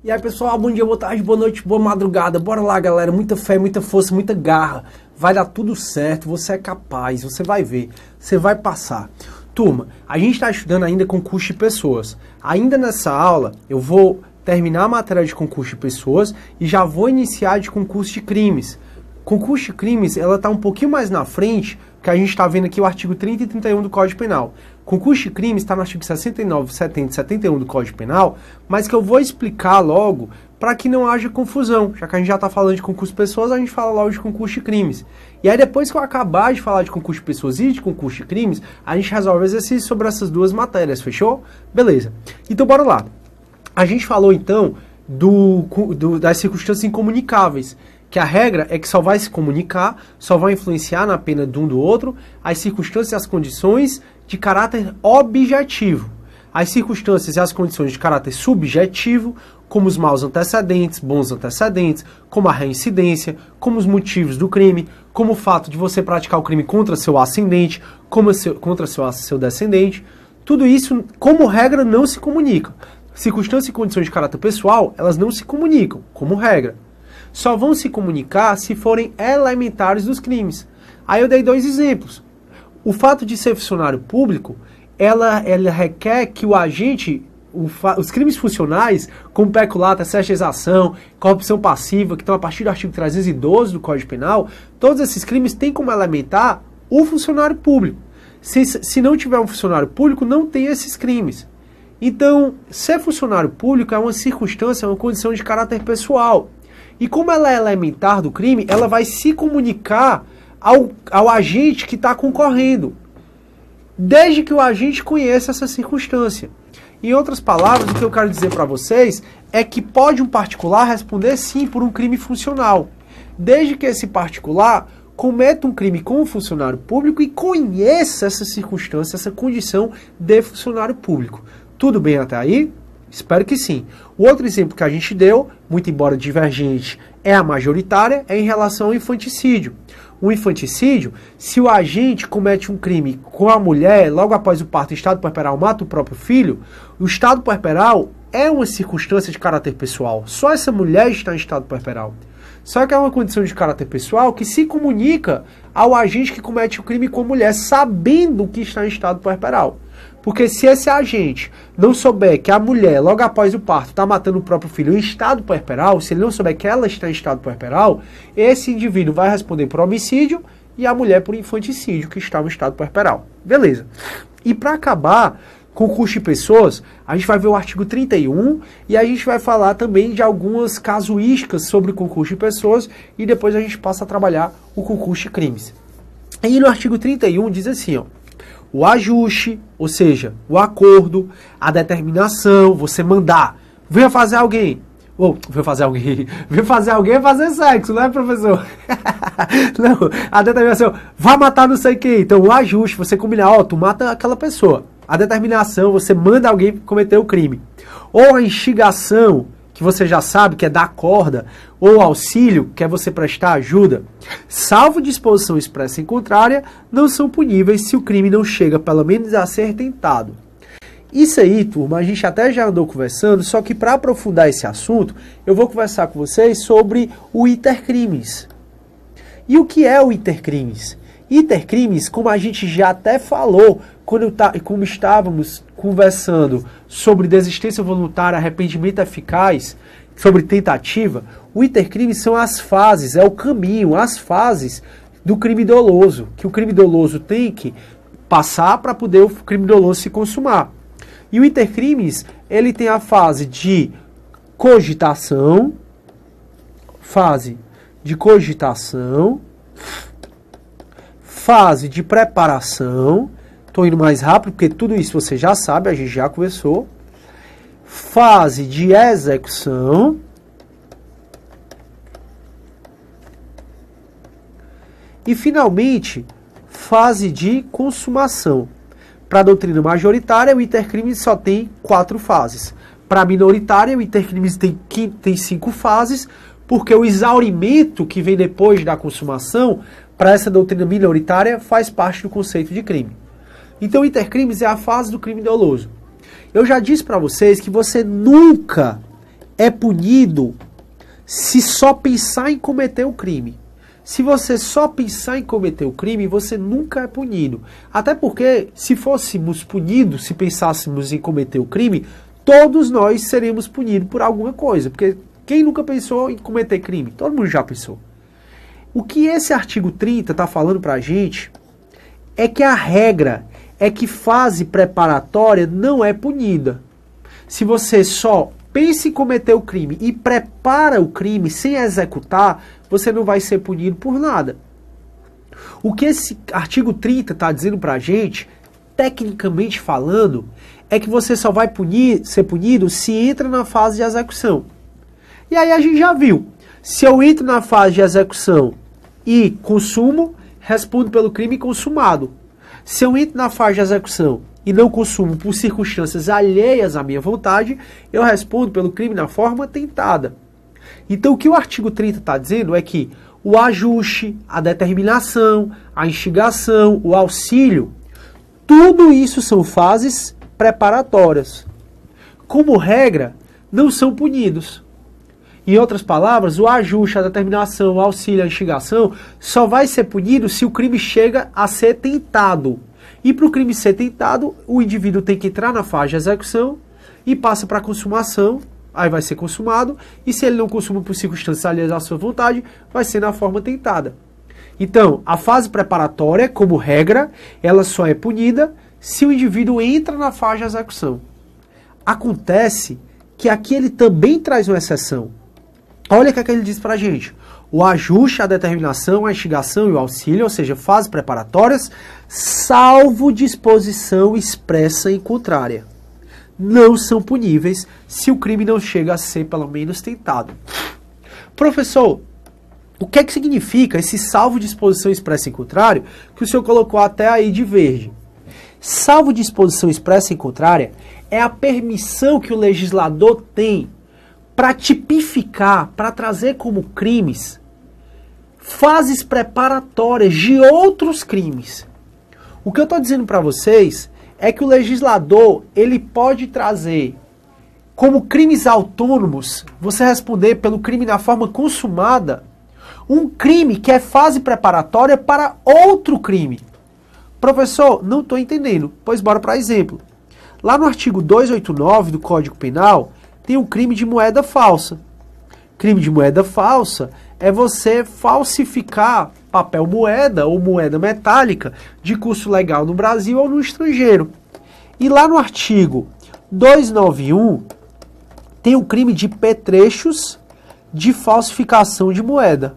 E aí pessoal, bom dia, boa tarde, boa noite, boa madrugada. Bora lá galera, muita fé, muita força, muita garra. Vai dar tudo certo, você é capaz, você vai ver, você vai passar. Turma, a gente está estudando ainda concurso de pessoas. Ainda nessa aula eu vou terminar a matéria de concurso de pessoas e já vou iniciar de concurso de crimes. Concurso de crimes, ela está um pouquinho mais na frente, que a gente está vendo aqui o artigo 30 e 31 do Código Penal. Concurso de crimes está no artigo 69, 70 e 71 do Código Penal, mas que eu vou explicar logo para que não haja confusão. Já que a gente já está falando de concurso de pessoas, a gente fala logo de concurso de crimes. E aí depois que eu acabar de falar de concurso de pessoas e de concurso de crimes, a gente resolve exercício sobre essas duas matérias, fechou? Beleza. Então bora lá. A gente falou então das circunstâncias incomunicáveis, que a regra é que só vai se comunicar, só vai influenciar na pena de um do outro, as circunstâncias e as condições de caráter objetivo. As circunstâncias e as condições de caráter subjetivo, como os maus antecedentes, bons antecedentes, como a reincidência, como os motivos do crime, como o fato de você praticar o crime contra seu ascendente, contra seu descendente. Tudo isso, como regra, não se comunica. Circunstâncias e condições de caráter pessoal, elas não se comunicam, como regra. Só vão se comunicar se forem elementares dos crimes. Aí eu dei dois exemplos. O fato de ser funcionário público, ela requer que o agente, os crimes funcionais, como peculato, sexualização, corrupção passiva, que estão a partir do artigo 312 do Código Penal, todos esses crimes têm como elementar o funcionário público. Se não tiver um funcionário público, não tem esses crimes. Então, ser funcionário público é uma circunstância, é uma condição de caráter pessoal. E como ela é elementar do crime, ela vai se comunicar ao agente que está concorrendo, desde que o agente conheça essa circunstância. Em outras palavras, o que eu quero dizer para vocês é que pode um particular responder sim por um crime funcional, desde que esse particular cometa um crime com um funcionário público e conheça essa circunstância, essa condição de funcionário público. Tudo bem até aí? Espero que sim. O outro exemplo que a gente deu, muito embora divergente, é a majoritária, é em relação ao infanticídio. O infanticídio, se o agente comete um crime com a mulher, logo após o parto, em estado puerperal, mata o próprio filho, o estado puerperal é uma circunstância de caráter pessoal. Só essa mulher está em estado puerperal. Só que é uma condição de caráter pessoal que se comunica ao agente que comete o crime com a mulher, sabendo que está em estado puerperal. Porque se esse agente não souber que a mulher, logo após o parto, está matando o próprio filho em estado puerperal, se ele não souber que ela está em estado puerperal, esse indivíduo vai responder por homicídio e a mulher por infanticídio, que está no estado puerperal. Beleza. E para acabar com concurso de pessoas, a gente vai ver o artigo 31 e a gente vai falar também de algumas casuísticas sobre o concurso de pessoas e depois a gente passa a trabalhar o concurso de crimes. E no artigo 31 diz assim, ó. O ajuste, ou seja, o acordo, a determinação, você mandar, venha fazer alguém, ou venha fazer alguém é fazer sexo, né, professor? Não, a determinação, vai matar não sei quem, então o ajuste, você combinar, ó, tu mata aquela pessoa. A determinação, você manda alguém cometer o crime. Ou a instigação, que você já sabe que é dar corda, ou auxílio, que é você prestar ajuda, salvo disposição expressa em contrária, não são puníveis se o crime não chega pelo menos a ser tentado. Isso aí, turma, a gente até já andou conversando, só que para aprofundar esse assunto, eu vou conversar com vocês sobre o intercrimes. E o que é o intercrimes? Intercrimes, como a gente já até falou, como estávamos conversando sobre desistência voluntária, arrependimento eficaz, sobre tentativa, o intercrime são as fases, é o caminho, as fases do crime doloso, que o crime doloso tem que passar para poder o crime doloso se consumar. E o intercrimes, ele tem a fase de cogitação, fase de preparação, estou indo mais rápido porque tudo isso você já sabe, a gente já conversou, fase de execução, e finalmente, fase de consumação. Para a doutrina majoritária, o intercrime só tem 4 fases. Para a minoritária, o intercrime tem 5 fases, porque o exaurimento que vem depois da consumação, para essa doutrina minoritária, faz parte do conceito de crime. Então, o intercrimes é a fase do crime doloso. Eu já disse para vocês que você nunca é punido se só pensar em cometer o crime. Se você só pensar em cometer o crime, você nunca é punido. Até porque, se fôssemos punidos, se pensássemos em cometer o crime, todos nós seríamos punidos por alguma coisa. Porque quem nunca pensou em cometer crime? Todo mundo já pensou. O que esse artigo 30 está falando para a gente é que a regra é que fase preparatória não é punida. Se você só pensa em cometer o crime e prepara o crime sem executar, você não vai ser punido por nada. O que esse artigo 30 está dizendo para a gente, tecnicamente falando, é que você só vai ser punido se entra na fase de execução. E aí a gente já viu. Se eu entro na fase de execução e consumo, respondo pelo crime consumado. Se eu entro na fase de execução e não consumo por circunstâncias alheias à minha vontade, eu respondo pelo crime na forma tentada. Então o que o artigo 30 está dizendo é que o ajuste, a determinação, a instigação, o auxílio, tudo isso são fases preparatórias. Como regra, não são punidos. Em outras palavras, o ajuste, a determinação, o auxílio, a instigação só vai ser punido se o crime chega a ser tentado. E para o crime ser tentado, o indivíduo tem que entrar na fase de execução e passa para a consumação, aí vai ser consumado, e se ele não consuma por circunstâncias alheias à sua vontade, vai ser na forma tentada. Então, a fase preparatória, como regra, ela só é punida se o indivíduo entra na fase de execução. Acontece que aqui ele também traz uma exceção. Olha o que ele diz pra gente. O ajuste, a determinação, a instigação e o auxílio, ou seja, fases preparatórias, salvo disposição expressa em contrária, não são puníveis se o crime não chega a ser pelo menos tentado. Professor, o que é que significa esse salvo disposição expressa em contrário que o senhor colocou até aí de verde? Salvo disposição expressa em contrária é a permissão que o legislador tem para tipificar, para trazer como crimes, fases preparatórias de outros crimes. O que eu estou dizendo para vocês é que o legislador ele pode trazer como crimes autônomos, você responder pelo crime na forma consumada, um crime que é fase preparatória para outro crime. Professor, não estou entendendo. Pois bora para exemplo. Lá no artigo 289 do Código Penal, tem o crime de moeda falsa. Crime de moeda falsa é você falsificar papel moeda ou moeda metálica de curso legal no Brasil ou no estrangeiro. E lá no artigo 291 tem o crime de petrechos de falsificação de moeda.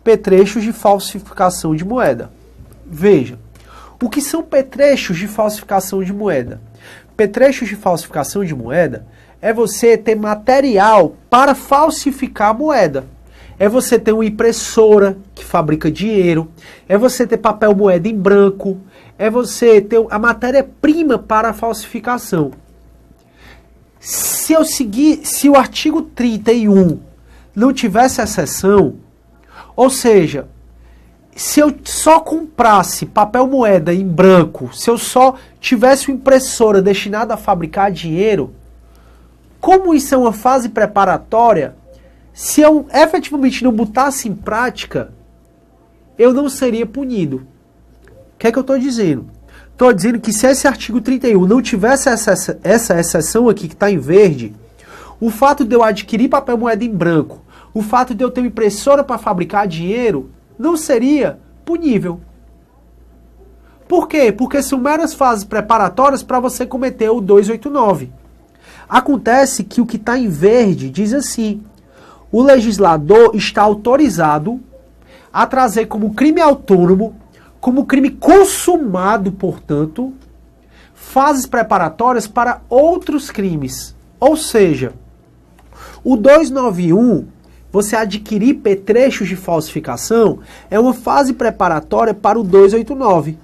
Petrechos de falsificação de moeda. Veja, o que são petrechos de falsificação de moeda? Petrechos de falsificação de moeda é você ter material para falsificar a moeda. É você ter uma impressora que fabrica dinheiro, é você ter papel moeda em branco, é você ter a matéria-prima para a falsificação. Se o artigo 31 não tivesse exceção, ou seja, se eu só comprasse papel moeda em branco, se eu só tivesse uma impressora destinada a fabricar dinheiro, como isso é uma fase preparatória, se eu efetivamente não botasse em prática, eu não seria punido. O que é que eu estou dizendo? Estou dizendo que se esse artigo 31 não tivesse essa exceção aqui que está em verde, o fato de eu adquirir papel moeda em branco, o fato de eu ter uma impressora para fabricar dinheiro, não seria punível. Por quê? Porque são meras fases preparatórias para você cometer o 289. Acontece que o que está em verde diz assim: o legislador está autorizado a trazer como crime autônomo, como crime consumado, portanto, fases preparatórias para outros crimes. Ou seja, o 291, você adquirir petrechos de falsificação, é uma fase preparatória para o 289.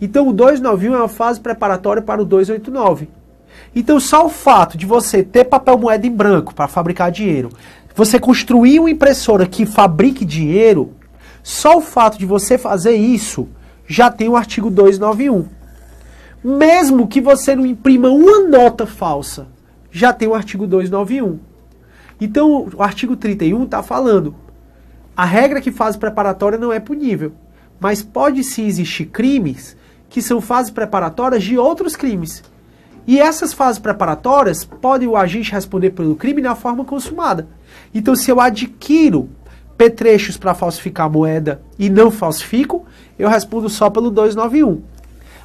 Então o 291 é uma fase preparatória para o 289. Então só o fato de você ter papel moeda em branco para fabricar dinheiro, você construir uma impressora que fabrique dinheiro, só o fato de você fazer isso já tem o artigo 291. Mesmo que você não imprima uma nota falsa, já tem o artigo 291. Então, o artigo 31 está falando, a regra que fase preparatória não é punível, mas pode sim existir crimes que são fases preparatórias de outros crimes. E essas fases preparatórias podem o agente responder pelo crime na forma consumada. Então, se eu adquiro petrechos para falsificar moeda e não falsifico, eu respondo só pelo 291.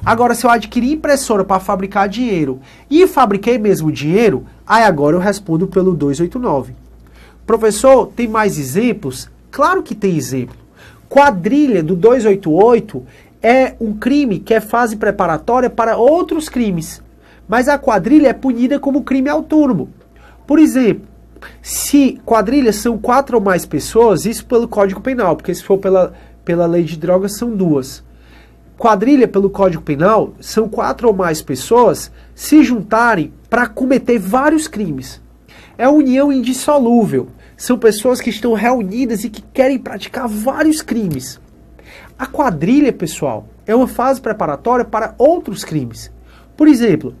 Agora, se eu adquiri impressora para fabricar dinheiro e fabriquei mesmo dinheiro, aí agora eu respondo pelo 289. Professor, tem mais exemplos? Claro que tem exemplo. Quadrilha do 288 é um crime que é fase preparatória para outros crimes. Mas a quadrilha é punida como crime autônomo. Por exemplo, se quadrilhas são 4 ou mais pessoas, isso pelo Código Penal, porque se for pela lei de drogas são 2. Quadrilha pelo Código Penal são 4 ou mais pessoas se juntarem para cometer vários crimes. É união indissolúvel. São pessoas que estão reunidas e que querem praticar vários crimes. A quadrilha, pessoal, é uma fase preparatória para outros crimes. Por exemplo,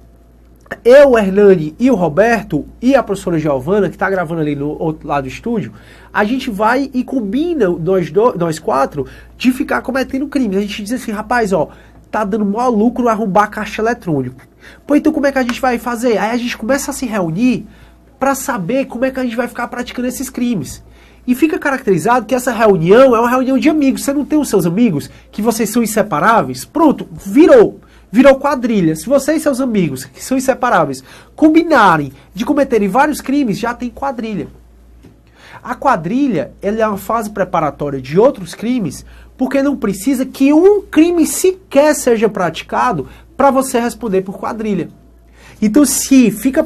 eu, o Hernani e o Roberto e a professora Giovana, que está gravando ali no outro lado do estúdio, a gente vai e combina nós 4 de ficar cometendo crimes. A gente diz assim, rapaz, ó, tá dando maior lucro arrombar caixa eletrônico. Pô, então como é que a gente vai fazer? Aí a gente começa a se reunir para saber como é que a gente vai ficar praticando esses crimes. E fica caracterizado que essa reunião é uma reunião de amigos. Você não tem os seus amigos, que vocês são inseparáveis? Pronto, virou quadrilha. Se você e seus amigos, que são inseparáveis, combinarem de cometerem vários crimes, já tem quadrilha. A quadrilha, ela é uma fase preparatória de outros crimes, porque não precisa que um crime sequer seja praticado para você responder por quadrilha. Então, se fica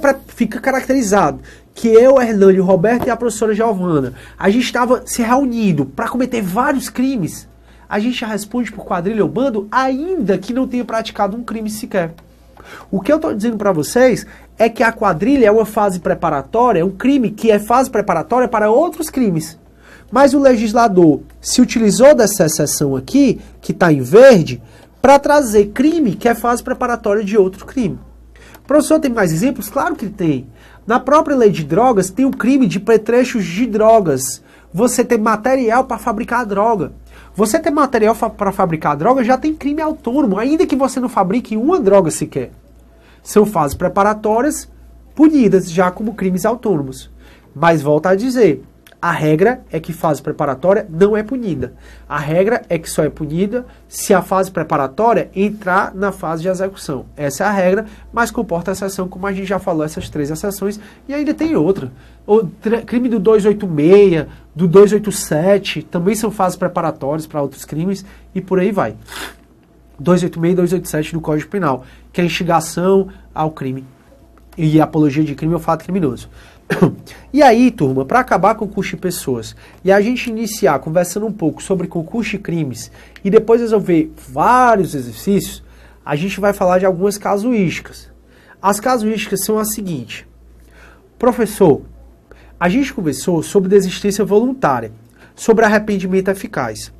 caracterizado que eu, Hernani, o Roberto e a professora Giovana, a gente estava se reunindo para cometer vários crimes, a gente já responde por quadrilha ou bando, ainda que não tenha praticado um crime sequer. O que eu estou dizendo para vocês é que a quadrilha é uma fase preparatória, é um crime que é fase preparatória para outros crimes. Mas o legislador se utilizou dessa exceção aqui, que está em verde, para trazer crime que é fase preparatória de outro crime. Professor, tem mais exemplos? Claro que tem. Na própria lei de drogas tem o crime de petrechos de drogas. Você tem material para fabricar droga. Você ter material para fabricar droga já tem crime autônomo, ainda que você não fabrique uma droga sequer. São fases preparatórias punidas já como crimes autônomos. Mas volto a dizer, a regra é que fase preparatória não é punida. A regra é que só é punida se a fase preparatória entrar na fase de execução. Essa é a regra, mas comporta exceção, como a gente já falou, essas 3 exceções, e ainda tem outra. O crime do 286, do 287, também são fases preparatórias para outros crimes, e por aí vai. 286 e 287 do Código Penal, que é a instigação ao crime e apologia de crime ou fato criminoso. E aí, turma, para acabar com concurso de pessoas e a gente iniciar conversando um pouco sobre concurso de crimes e depois resolver vários exercícios, a gente vai falar de algumas casuísticas. As casuísticas são as seguintes. Professor, a gente conversou sobre desistência voluntária, sobre arrependimento eficaz.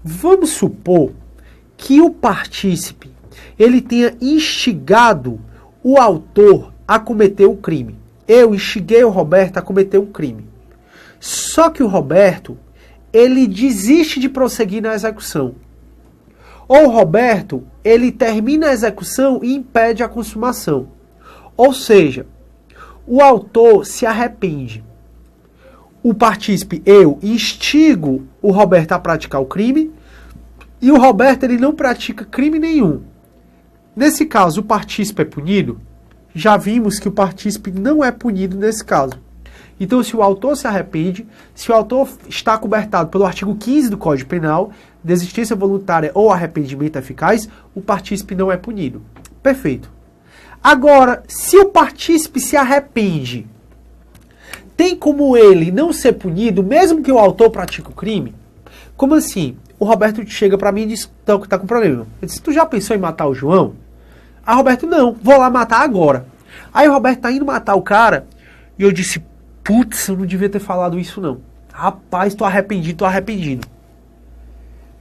Vamos supor que o partícipe ele tenha instigado o autor a cometer o crime. Eu instiguei o Roberto a cometer um crime. Só que o Roberto, ele desiste de prosseguir na execução. Ou o Roberto, ele termina a execução e impede a consumação. Ou seja, o autor se arrepende. O partícipe, eu, instigo o Roberto a praticar o crime e o Roberto, ele não pratica crime nenhum. Nesse caso, o partícipe é punido? Já vimos que o partícipe não é punido nesse caso. Então, se o autor se arrepende, se o autor está cobertado pelo artigo 15 do Código Penal, desistência voluntária ou arrependimento eficaz, o partícipe não é punido. Perfeito. Agora, se o partícipe se arrepende, tem como ele não ser punido, mesmo que o autor pratique o crime? Como assim? O Roberto chega para mim e diz que tá com problema. Eu disse, tu já pensou em matar o João? Aí Roberto, não, vou lá matar agora. Aí o Roberto tá indo matar o cara, e eu disse, putz, eu não devia ter falado isso não. Rapaz, tô arrependido.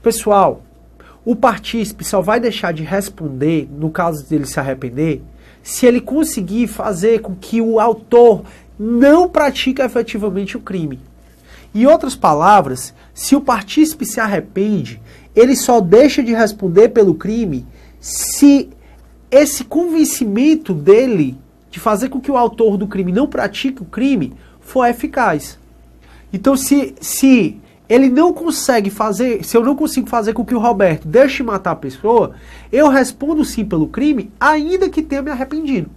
Pessoal, o partícipe só vai deixar de responder, no caso dele se arrepender, se ele conseguir fazer com que o autor não pratica efetivamente o crime. Em outras palavras, se o partícipe se arrepende, ele só deixa de responder pelo crime se esse convencimento dele de fazer com que o autor do crime não pratique o crime for eficaz. Então, se ele não consegue fazer, se eu não consigo fazer com que o Roberto deixe de matar a pessoa, eu respondo sim pelo crime, ainda que tenha me arrependido.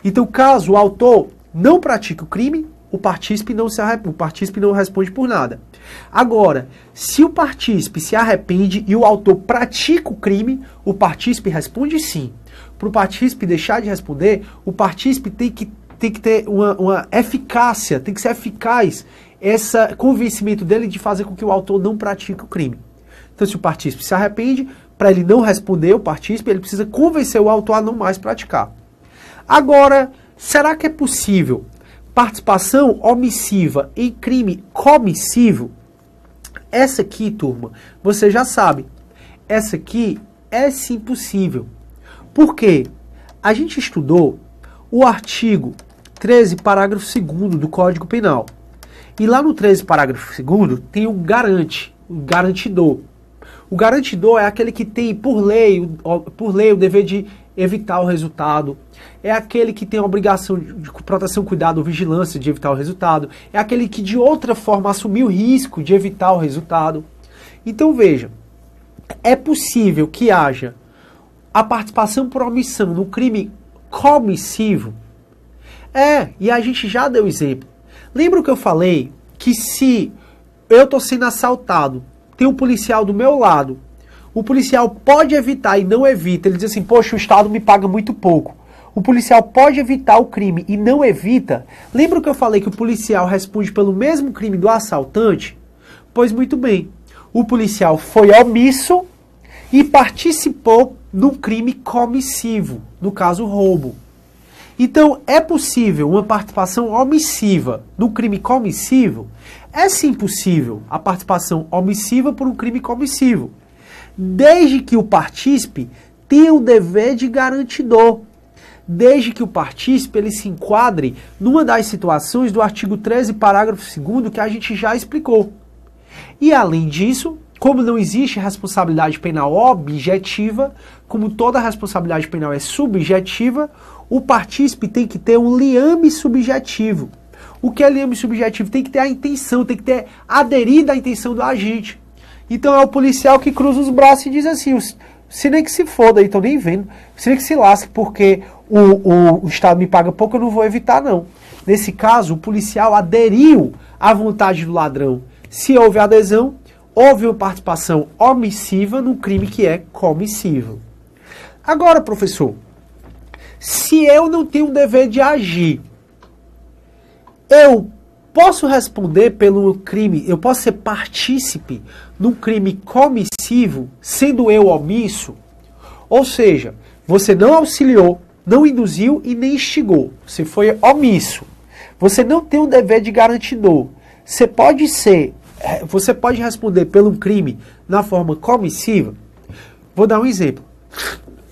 Então, caso o autor não pratique o crime, o partícipe não responde por nada. Agora, se o partícipe se arrepende e o autor pratica o crime, o partícipe responde sim. Para o partícipe deixar de responder, o partícipe tem que ter uma eficácia, tem que ser eficaz esse convencimento dele de fazer com que o autor não pratique o crime. Então, se o partícipe se arrepende, para ele não responder, o partícipe, ele precisa convencer o autor a não mais praticar. Agora, será que é possível participação omissiva em crime comissivo? Essa aqui, turma, você já sabe. Essa aqui é sim possível. Por quê? A gente estudou o artigo 13, parágrafo 2º do Código Penal. E lá no 13, parágrafo 2º, tem o garantidor. O garantidor é aquele que tem, por lei, o dever de evitar o resultado. É aquele que tem a obrigação de proteção, cuidado ou vigilância de evitar o resultado. É aquele que, de outra forma, assumiu o risco de evitar o resultado. Então, veja, é possível que haja a participação por omissão no crime comissivo? E a gente já deu exemplo. Lembra que eu falei que se eu estou sendo assaltado, tem um policial do meu lado, o policial pode evitar e não evita, ele diz assim, poxa, o Estado me paga muito pouco. O policial pode evitar o crime e não evita. Lembra que eu falei que o policial responde pelo mesmo crime do assaltante? Pois muito bem, o policial foi omisso e participou num crime comissivo, no caso roubo. Então, é possível uma participação omissiva no crime comissivo? É sim possível a participação omissiva por um crime comissivo, desde que o partícipe tenha o dever de garantidor, desde que o partícipe ele se enquadre numa das situações do artigo 13, parágrafo 2º, que a gente já explicou. E além disso, como não existe responsabilidade penal objetiva, como toda responsabilidade penal é subjetiva, o partícipe tem que ter um liame subjetivo. O que é liame subjetivo? Tem que ter a intenção, tem que ter aderido à intenção do agente. Então é o policial que cruza os braços e diz assim, se nem que se foda, então nem vendo, se nem que se lasque, porque o Estado me paga pouco, eu não vou evitar não. Nesse caso, o policial aderiu à vontade do ladrão. Se houve adesão, houve uma participação omissiva no crime que é comissivo. Agora, professor, se eu não tenho o dever de agir, eu posso responder pelo crime, eu posso ser partícipe num crime comissivo, sendo eu omisso? Ou seja, você não auxiliou, não induziu e nem instigou. Você foi omisso. Você não tem o dever de garantidor. Você pode responder pelo crime na forma comissiva? Vou dar um exemplo.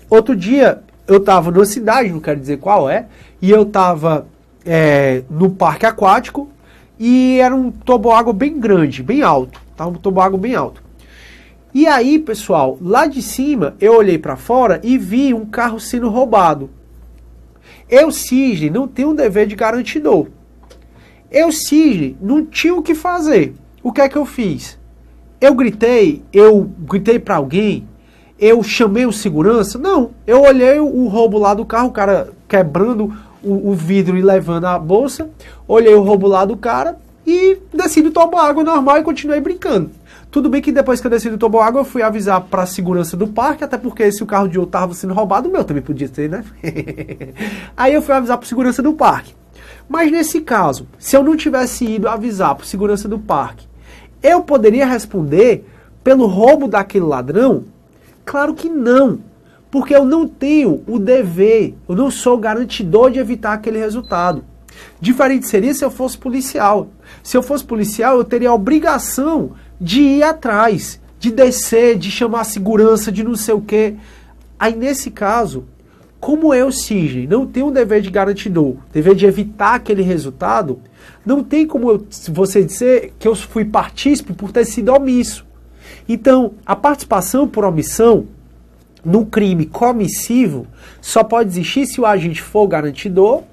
Outro dia, eu estava numa cidade, não quero dizer qual é, e eu estava no parque aquático e era um toboágua bem grande, bem alto. Tava um toboágua bem alto. E aí, pessoal, lá de cima, eu olhei para fora e vi um carro sendo roubado. Eu, Cisne, não tenho um dever de garantidor. Eu, Cisne, não tinha o que fazer. O que é que eu fiz? Eu gritei para alguém, eu chamei o segurança? Não, eu olhei o roubo lá do carro, o cara quebrando o vidro e levando a bolsa, olhei o roubo lá do cara e desci do toboágua normal e continuei brincando. Tudo bem que depois que eu desci do toboágua eu fui avisar para a segurança do parque, até porque se o carro de outro estava sendo roubado, o meu também podia ter, né? Aí eu fui avisar para a segurança do parque. Mas nesse caso, se eu não tivesse ido avisar para a segurança do parque, eu poderia responder pelo roubo daquele ladrão? Claro que não, porque eu não tenho o dever, eu não sou garantidor de evitar aquele resultado. Diferente seria se eu fosse policial. Se eu fosse policial, eu teria a obrigação de ir atrás, de descer, de chamar a segurança, de não sei o quê. Aí nesse caso, Como eu, Sidney, não tenho um dever de garantidor, dever de evitar aquele resultado, não tem como você dizer que eu fui partícipe por ter sido omisso. Então, a participação por omissão no crime comissivo só pode existir se o agente for garantidor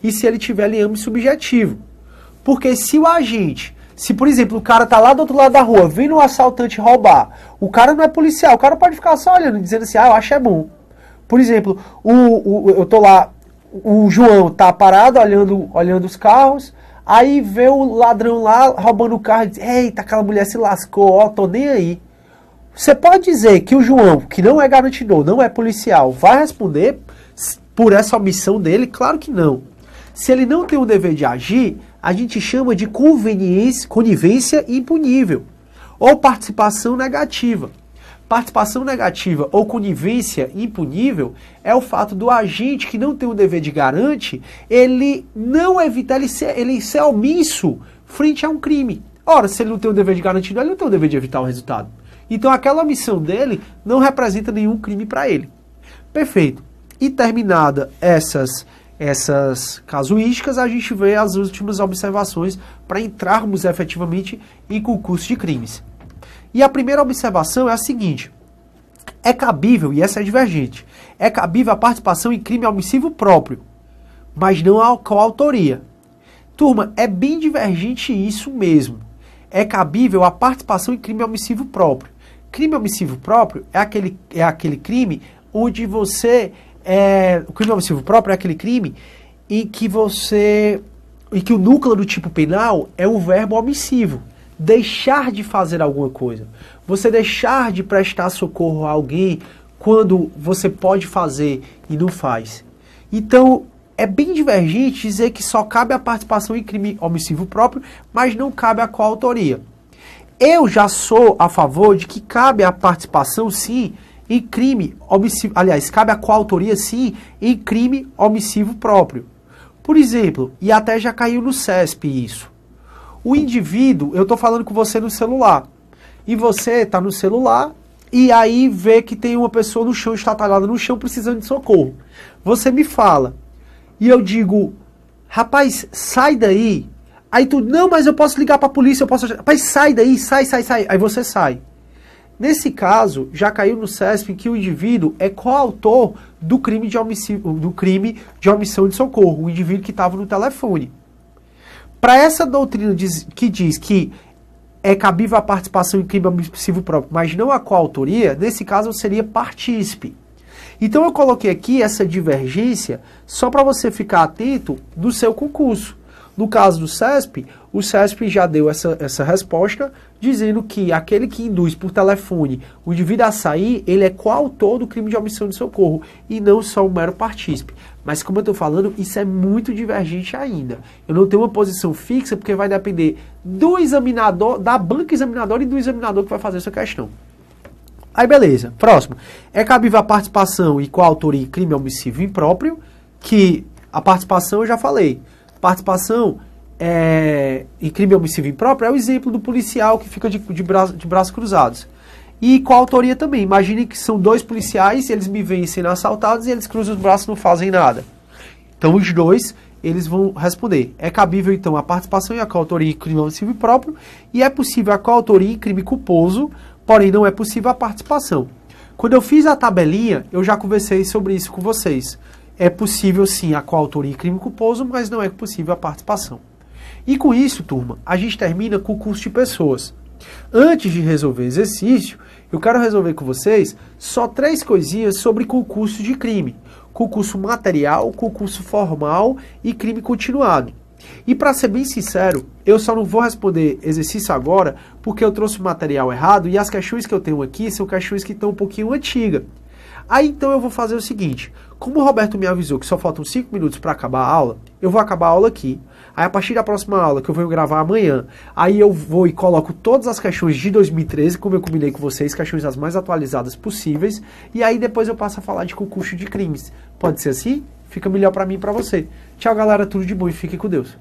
e se ele tiver liame subjetivo. Porque se o agente, se por exemplo o cara tá lá do outro lado da rua, vendo um assaltante roubar, o cara não é policial, o cara pode ficar só olhando, dizendo assim, eu acho é bom. Por exemplo, eu tô lá, o João tá parado olhando os carros, aí vê o ladrão lá roubando o carro e diz, eita, aquela mulher se lascou, ó, tô nem aí. Você pode dizer que o João, que não é garantidor, não é policial, vai responder por essa omissão dele? Claro que não. Se ele não tem o dever de agir, a gente chama de conivência impunível ou participação negativa. Participação negativa ou conivência impunível é o fato do agente que não tem o dever de garante, ele não evitar, ele ser omisso frente a um crime. Ora, se ele não tem o dever de garantir, ele não tem o dever de evitar o resultado. Então aquela omissão dele não representa nenhum crime para ele. Perfeito. E terminada essas casuísticas, a gente vê as últimas observações para entrarmos efetivamente em concurso de crimes. E a primeira observação é a seguinte: é cabível, e essa é divergente, é cabível a participação em crime omissivo próprio, mas não a coautoria. Turma, é bem divergente isso mesmo. É cabível a participação em crime omissivo próprio. Crime omissivo próprio é aquele crime onde você... o crime omissivo próprio é aquele crime em que o núcleo do tipo penal é um verbo omissivo. Deixar de fazer alguma coisa. Você deixar de prestar socorro a alguém quando você pode fazer e não faz. Então, é bem divergente dizer que só cabe a participação em crime omissivo próprio, mas não cabe a coautoria. Eu já sou a favor de que cabe a participação, sim, em crime omissivo. Aliás, cabe a coautoria, sim, em crime omissivo próprio. Por exemplo, e até já caiu no CESP isso. O indivíduo, eu estou falando com você no celular, e você está no celular, e aí vê que tem uma pessoa no chão, estatalhada no chão, precisando de socorro. Você me fala, e eu digo, rapaz, sai daí. Aí tu, não, mas eu posso ligar para a polícia, eu posso... Rapaz, sai daí, sai. Aí você sai. Nesse caso, já caiu no CESP que o indivíduo é coautor do crime de omissão de socorro, o indivíduo que estava no telefone. Para essa doutrina que diz que é cabível a participação em crime omissivo próprio, mas não a coautoria, nesse caso seria partícipe. Então eu coloquei aqui essa divergência só para você ficar atento do seu concurso. No caso do CESP, o CESP já deu essa resposta, dizendo que aquele que induz por telefone o indivíduo a sair, ele é coautor do crime de omissão de socorro, e não só um mero partícipe. Mas como eu estou falando, isso é muito divergente ainda. Eu não tenho uma posição fixa, porque vai depender do examinador, da banca examinadora e do examinador que vai fazer essa questão. Aí beleza, próximo. É cabível a participação e coautoria em crime omissivo impróprio, que a participação eu já falei. Participação em crime omissivo impróprio é o exemplo do policial que fica de braços cruzados. E coautoria também. Imagine que são dois policiais, eles me veem sendo assaltados e eles cruzam os braços e não fazem nada. Então os dois, eles vão responder. É cabível então a participação e a coautoria em crime omissivo impróprio, e é possível a coautoria em crime culposo, porém não é possível a participação. Quando eu fiz a tabelinha, eu já conversei sobre isso com vocês. É possível sim a coautoria em crime culposo, mas não é possível a participação. E com isso, turma, a gente termina com o curso de pessoas. Antes de resolver exercício, eu quero resolver com vocês só 3 coisinhas sobre concurso de crime. Concurso material, concurso formal e crime continuado. E para ser bem sincero, eu só não vou responder exercício agora porque eu trouxe o material errado e as questões que eu tenho aqui são questões que estão um pouquinho antigas. Aí então eu vou fazer o seguinte, como o Roberto me avisou que só faltam 5 minutos para acabar a aula, eu vou acabar a aula aqui. Aí a partir da próxima aula, que eu vou gravar amanhã, aí eu vou e coloco todas as questões de 2013, como eu combinei com vocês, questões as mais atualizadas possíveis, e aí depois eu passo a falar de concurso de crimes. Pode ser assim? Fica melhor para mim e para você. Tchau galera, tudo de bom e fiquem com Deus.